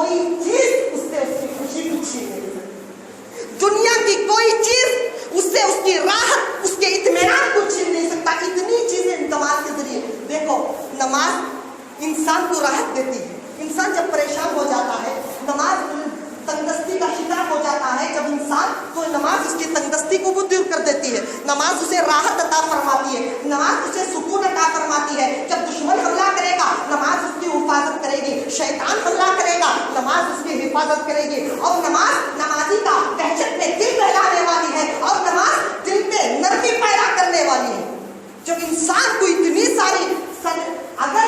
कोई चीज उससे उसकी खुशी को छीन नहीं सकती। दुनिया की कोई चीज उससे उसकी राहत, उसके इत्मीनान को छीन नहीं सकता। इतनी चीजें नमाज के जरिए, देखो नमाज इंसान को राहत देती है। इंसान जब परेशान हो जाता है, नमाज तंगदस्ती का शिकार हो जाता है जब इंसान, तो नमाज उसकी तंगदस्ती को भी दूर कर देती है। नमाज उसे राहत अता फरमाती है, नमाज उसे सुकून अता फरमाती है। जब दुश्मन हमला करेगा, नमाज उसकी हिफाजत करेगी। शैतान हमला करेगा, नमाज उसकी हिफाजत करेगी। और नमाजी का दहशत में दिल बहलाने वाली है, और नमाज दिल पे नरमी पैदा करने वाली है। जब इंसान को इतनी सारी, अगर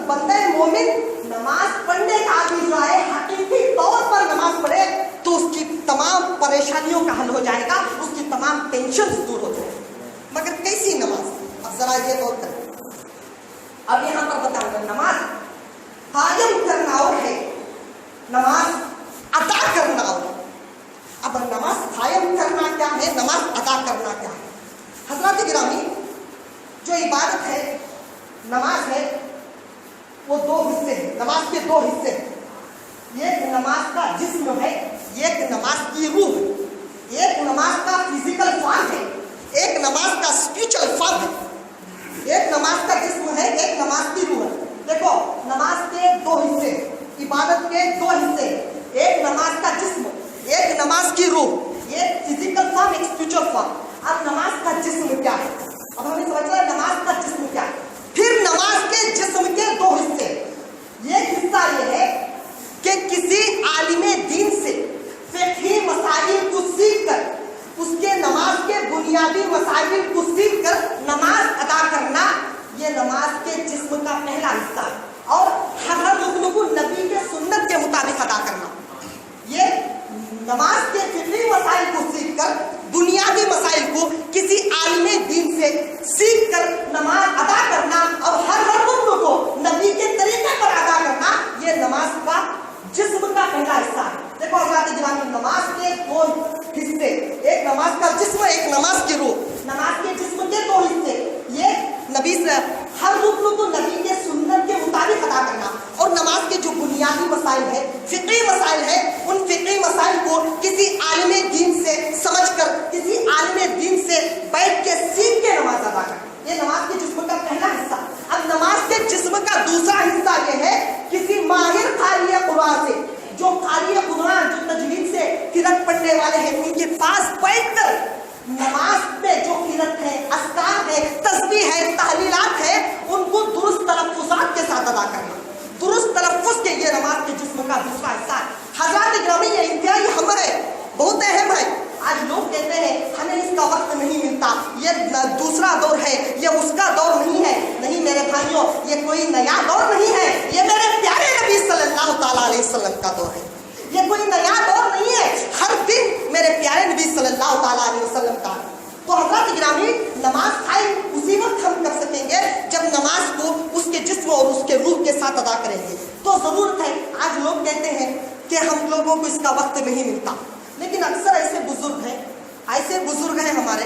बंदे मोमिन नमाज पढ़ने का आदमी जो है हकीकी तौर पर नमाज पढ़े, तो उसकी तमाम परेशानियों का हल हो जाएगा, उसकी तमाम टेंशन दूर हो जाएगी। मगर कैसी नमाज? अब जरा ये गौर करें। अब यहाँ पर बताऊंगा, नमाज कायम करना और है, नमाज अदा करना और है। अब नमाज कायम करना क्या है, नमाज अदा करना क्या है? हजरत गिरामी, जो इबादत है, नमाज है, वो दो हिस्से हैं। नमाज के दो हिस्से हैं। एक नमाज का जिस्म है, एक नमाज की रूह है। एक नमाज का फिजिकल फॉर्म है, एक नमाज का स्पिरिचुअल फॉर्म है। एक नमाज का जिस्म है, एक नमाज की रूह है। देखो, नमाज के दो हिस्से, इबादत के दो हिस्से, एक नमाज का जिस्म, एक नमाज की रूह। एक फिजिकल फॉर्म, एक स्पिरिचुअल फॉर्म। अब नमाज का जिस्म क्या है? अब हमें समझ रहा है नमाज का जिस्म क्या है। फिर नमाज के जिस्म के दो हिस्से। एक हिस्सा ये है कि किसी आलिमे दीन से फिक़ही मसाइल को सीख कर, उसके नमाज के बुनियादी मसाइल को सीख कर नमाज अदा करना, ये नमाज के जिस्म का पहला हिस्सा है। और हर रुकन को नबी के सुन्नत के मुताबिक अदा करना, ये नमाज के फिक़ही मसाइल को सीख कर, बुनियादी मसाइल को किसी आलिमे दीन से सीख कर नमाज अदा करना, और हर रुकन को नबी के तरीके पर अदा करना, ये नमाज का जिस्म का पहला हिस्सा है। देखो हज़रात गिरामी, नमाज के दो हिस्से, एक नमाज का जिस्म, एक नमाज की रूह। नमाज के जिस्म के दो हिस्से, ये नबी से हर रुकन को नबी के सुन्नत के मुताबिक अदा करना, और नमाज के जो बुनियादी मसाइल है, फिक़ही मसाइल है, उन फिक़ही मसाइल को किसी आलिमे दीन से समझ कर, किसी आलिमे दीन से बैठ के सीख के नमाज अदा करना, ये नमाज के जिस्म का पहला हिस्सा। अब नमाज के जिस्म का दूसरा हिस्सा ये है, किसी माहिर क़ारी कुरान से, जो क़ारी कुरान, जो तजवीद से क़िरात पढ़ने वाले हैं, उनके पास बैठकर नमाज में जो क़िरात है, अस्कार है, तस्बीह है, तहलीलात है, उनको दुरुस्त तलफ़्फ़ुज़ात के साथ अदा करना, दुरुस्त तलफ़्फ़ुज़ के, ये नमाज के जिस्म का दूसरा हिस्सा है। हज़रात गिरामी, ये इंतहाई अहम है, बहुत अहम है। आज लोग कहते हैं हमें इसका वक्त नहीं मिलता, ये दूसरा दौर है, ये उसका दौर नहीं है। नहीं मेरे भाइयों, ये कोई नया दौर नहीं है, ये मेरे प्यारे नबी सल्लल्लाहु तआला अलैहि वसल्लम का दौर है, ये कोई नया दौर नहीं है। हर दिन मेरे प्यारे नबी सल्लल्लाहु तआला अलैहि वसल्लम का। तो हज़रात गिरामी, नमाज कायम उसी वक्त हम कर सकेंगे जब नमाज को उसके जिस्म और उसके रूह के साथ अदा करेंगे। तो ज़रूरत है, आज लोग कहते हैं कि हम लोगों को इसका वक्त नहीं मिलता, लेकिन अक्सर ऐसे बुजुर्ग हैं हमारे,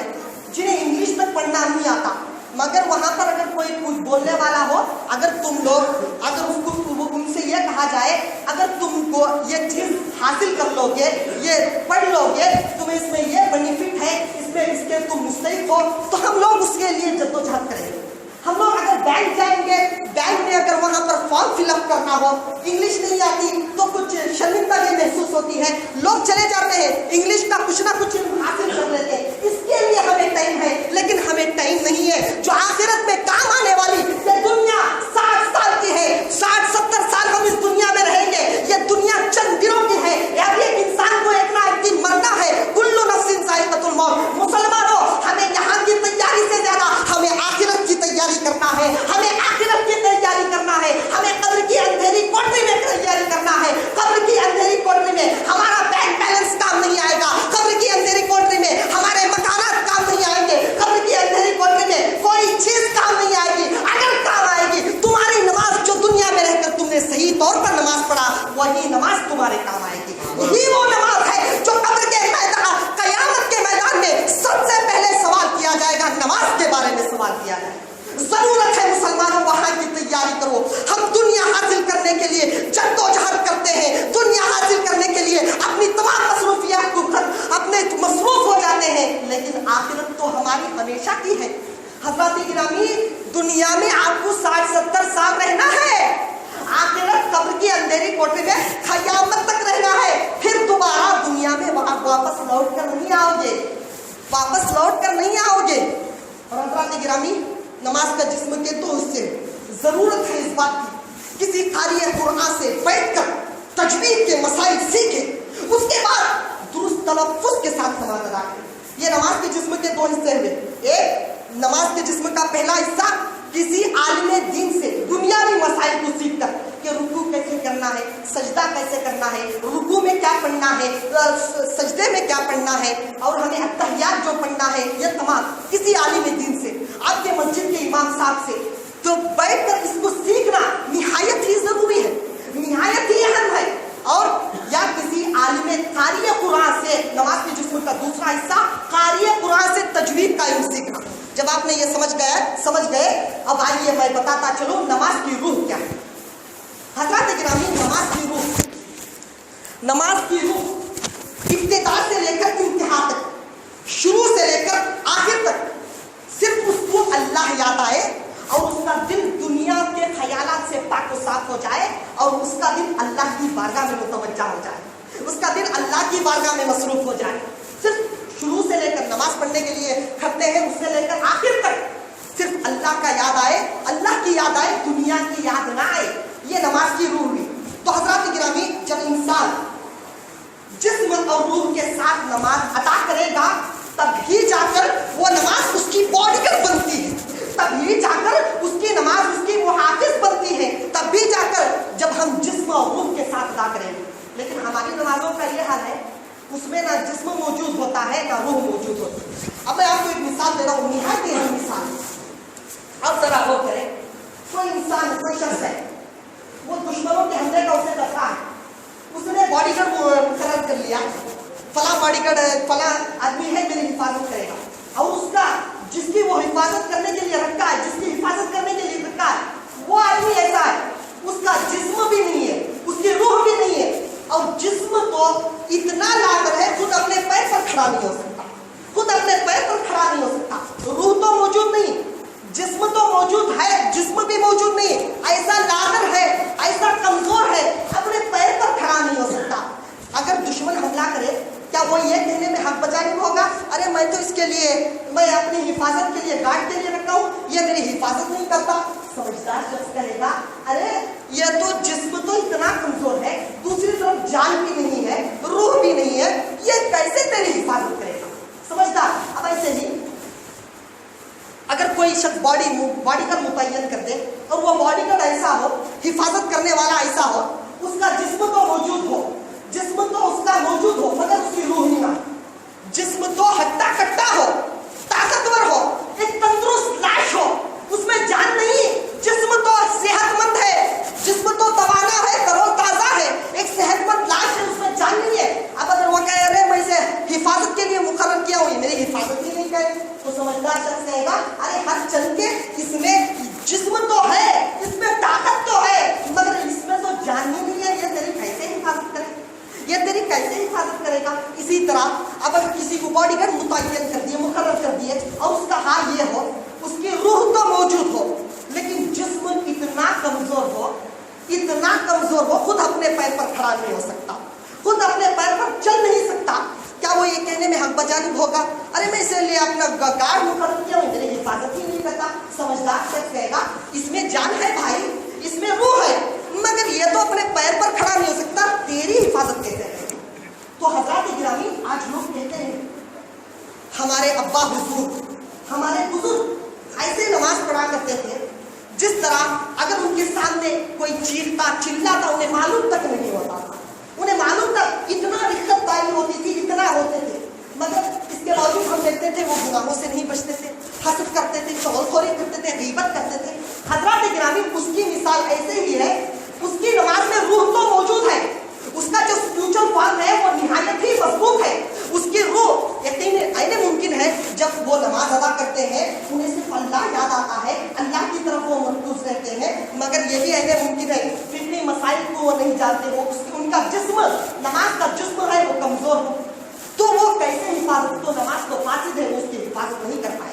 जिन्हें इंग्लिश तक पढ़ना नहीं आता, मगर वहाँ पर अगर कोई कुछ बोलने वाला हो, अगर तुम लोग, अगर उसको उनसे ये कहा जाए, अगर तुमको ये चीज़ हासिल कर लोगे, ये पढ़ लोगे, तुम्हें इसमें ये बेनिफिट है, इसमें इसके तुम मुस्तहिक हो, तो हम लोग उसके लिए जद्दोजहद करेंगे। हम लोग अगर बैंक जाएंगे, बैंक में अगर वहाँ पर फॉर्म फिलअप करना हो, इंग्लिश नहीं आती तो कुछ शर्मिंदगी महसूस होती है, लोग चले जाते हैं, इंग्लिश का कुछ ना कुछ हासिल कर लेते हैं। इसके लिए हमें टाइम है, लेकिन हमें टाइम नहीं है जो आखिरत में काम आने वाली। ये दुनिया 60 साल की है, 60-70 साल हम इस दुनिया में रहेंगे। ये दुनिया चंद दिनों की है, यार एक इंसान को एक ना एक दिन मरना है। कुल्लु नफ्सिन ज़ाइक़तुल मौत। मुसलमानों, हमें यहाँ की तैयारी से ज्यादा हमें आखिरत की तैयारी करना है, हमें आखिरत की तैयारी करना है, हमें कब्र की अंधेरी कोठरी में तैयारी करना है। कब्र की अंधेरी कोठरी में हमारा बैंक बैलेंस काम नहीं आएगा, कब्र की अंधेरी कोठरी में हमारे मकानात काम नहीं आएंगे, कब्र की अंधेरी कोठरी में कोई चीज काम नहीं आएगी। अगर काम आएगी तुम्हारी नमाज, जो दुनिया में रहकर तुमने सही तौर पर नमाज पढ़ा, वही नमाज तुम्हारे काम आएगी। यही वो नमाज है जो कब्र के मैदान, कयामत के मैदान में सबसे पहले सवाल किया जाएगा, नमाज के बारे में सवाल किया जाएगा। जरूरत है मुसलमानों, वहां की तैयारी करो। हम दुनिया हासिल करने के लिए जद्दोजहद करते गिरामी, नमाज का जिस्म के तो उससे जरूरत है इस बात की, किसी कारी कुरान से बैठकर तजवीद के मसाइल सीखे, उसके बाद दुरुस्त तलफ्फुज़ के साथ नमाज अदा करें। ये नमाज के जिस्म के दो हिस्से हुए। एक, नमाज के जिस्म का पहला हिस्सा किसी आलिम दीन से दुनियावी मसाइल को सीख कर कि रुकू कैसे करना है, सजदा कैसे करना है, रुकू में क्या पढ़ना है, सजदे में क्या पढ़ना है, और हमें अत्तहियात जो पढ़ना है, ये तमाम किसी आलिम दीन से, आपके मस्जिद के इमाम साहब से तो बैठकर इसको सीखना निहायत ही जरूरी है, निहायत ही अहम है। और या किसी आलिम कारी कुरान से नमाज के जिस्म का दूसरा हिस्सा कारी कुरान से तजवीद का इल्म सीखना। जब आपने ये समझ गए, अब आइए मैं बताता चलूं नमाज की रूह क्या है। हज़रात गिरामी, नमाज की रूह इब्तिदा से लेकर इंतहा तक, शुरू से लेकर आखिर तक सिर्फ उसको अल्लाह याद आए और उसका दिल दुनिया के ख्यालात से पाक और साफ हो जाए और उसका दिल अल्लाह की बारगाह में मुतवज्जा हो जाए, उसका दिल अल्लाह की बारगाह में मसरूफ हो जाए। सिर्फ शुरू से लेकर नमाज पढ़ने के लिए खड़ते हैं, उससे लेकर आखिर तक सिर्फ अल्लाह का याद आए, अल्लाह की याद आए, दुनिया की याद ना आए, ये नमाज की रूह हुई। तो हज़रात गिरामी, जब इंसान जिस्म और रूह के साथ नमाज अदा करेगा तभी जाकर वो नमाज उसकी बॉडीगार्ड बनती है, तभी जाकर उसकी नमाज उसकी मुहाफिज बनती है, तभी जाकर जब हम जिस्म और रूह के साथ अदा करेंगे। लेकिन हमारी नमाजों का ये हाल है, उसमें ना जिस्म मौजूद होता है ना रूह मौजूद होती है। अब मैं आपको एक मिसाल दे रहा हूँ, निहायत ही अहम मिसाल। अब जरा गौर करें, कोई इंसान, कोई शख्स है, वो दुश्मनों के हमले का उसे डरता है, उसने बॉडीगार्ड मुकर्रर कर लिया, फला बॉडीगार्ड, फला आदमी है मेरी हिफाजत करेगा, और उसका जिसकी वो हिफाजत करने के लिए रखा है, जिसकी हिफाजत करने के लिए रखा है, वो आदमी ऐसा है, उसका जिस्म भी नहीं है, उसकी रूह भी नहीं है, और जिस्म तो इतना लाकर है खुद अपने पैर पर खड़ा नहीं हो सकता, खुद अपने पैर पर खड़ा नहीं हो सकता, रूह तो मौजूद नहीं, जिस्म तो मौजूद है, जिस्म भी मौजूद नहीं, ऐसा लाकर है, ऐसा कमजोर है, अपने पैर पर खड़ा नहीं हो सकता। अगर दुश्मन हमला करे, क्या वो ये कहने में हक बजानी होगा, अरे मैं तो इसके लिए, मैं अपनी हिफाजत के लिए, गार्ड के लिए रखा हूँ, ये मेरी हिफाजत नहीं करता। समझदार शख्स कहेगा, अरे ये तो जिस्म तो इतना कमजोर है, दूसरी तरफ जान भी नहीं है, रूह भी नहीं है, ये कैसे तेरी हिफाजत करेगा। समझदार। अब ऐसे ही अगर कोई शख्स बॉडीगार्ड मुतय्यन कर दे और वो बॉडीगार्ड ऐसा हो, हिफाजत करने वाला ऐसा हो, उसका जिस्म तो मौजूद हो, जिस्म तो उसका मौजूद हो, मगर उसकी रूह नहीं ना, जिस्म तो हट्टा कट्टा हो, ताकतवर हो, एक तंदुरुस्त लाश हो, उसमें जान नहीं, जिस्म तो सेहतमंद है, जिस्म तो तवाना है, तरोताजा है, एक सेहतमंद लाश है, उसमें जान नहीं है। अब अगर वो कहे अरे मैं इसे हिफाजत के लिए मुकर्रर किया हूँ, मेरी हिफाजत ही नहीं करे, तो समझदार शख्स कहेगा, अरे हर चल के इसमें जिस्म तो है, इसमें ताकत तो है, मगर इसमें तो जान ही नहीं है, ये तेरी कैसे हिफाजत करे, ये तेरी कैसे हिफाजत करेगा। इसी तरह अब अगर किसी को बॉडीगार्ड मुतय्यन कर दिए, मुकर्रर कर दिए, और उसका हाल ये हो, उसकी रूह तो मौजूद हो, लेकिन जिस्म इतना कमजोर हो, इतना कमजोर हो, खुद अपने पैर पर खड़ा नहीं हो सकता, खुद अपने पैर पर चल नहीं सकता, क्या वो ये कहने में हक बजानी होगा, अरे मैं इसलिए अपना गार्ड मुकर्रर किया हूँ, मेरी हिफाजत ही नहीं करता। समझदार शख्स कहेगा, इसमें जान है भाई, इसमें रूह है, मगर ये तो अपने पैर पर खड़ा नहीं हो सकता, तेरी हिफाजत कैसे करेगा। तो हज़रात गिरामी, आज लोग कहते हैं हमारे अब्बा हुजूर, हमारे बुजुर्ग ऐसे नमाज पढ़ा करते थे जिस तरह अगर उनके सामने कोई चीखता चिल्लाता उन्हें मालूम तक नहीं होता था, उन्हें मालूम तक इतना रिक्तदारी होती थी, इतना होते थे, मगर इसके बावजूद हम देखते थे वो गुनाहों से नहीं बचते थे, हसद करते थे, चौलखोरी करते थे, गीबत करते थे। हज़रात गिरामी, उसकी मिसाल ऐसे ही है, उसकी नमाज में रूह तो मौजूद है, उसका जो स्पिरिचुअल फॉर्म है वो निहायत ही मजबूत है, उसकी रूह यकीन ऐने मुमकिन है जब वो नमाज अदा करते हैं उन्हें सिर्फ अल्लाह याद आता है, अल्लाह की तरफ वो मरकूज रहते हैं, मगर ये भी ऐने मुमकिन है फिक्री मसाइल को वो नहीं जानते, वो उनका जिस्म, नमाज का जिस्म है वो कमजोर हो, तो वो कैसे हिफाजत, तो नमाज तो फासिद है, वो उसकी हिफाजत नहीं कर पाए।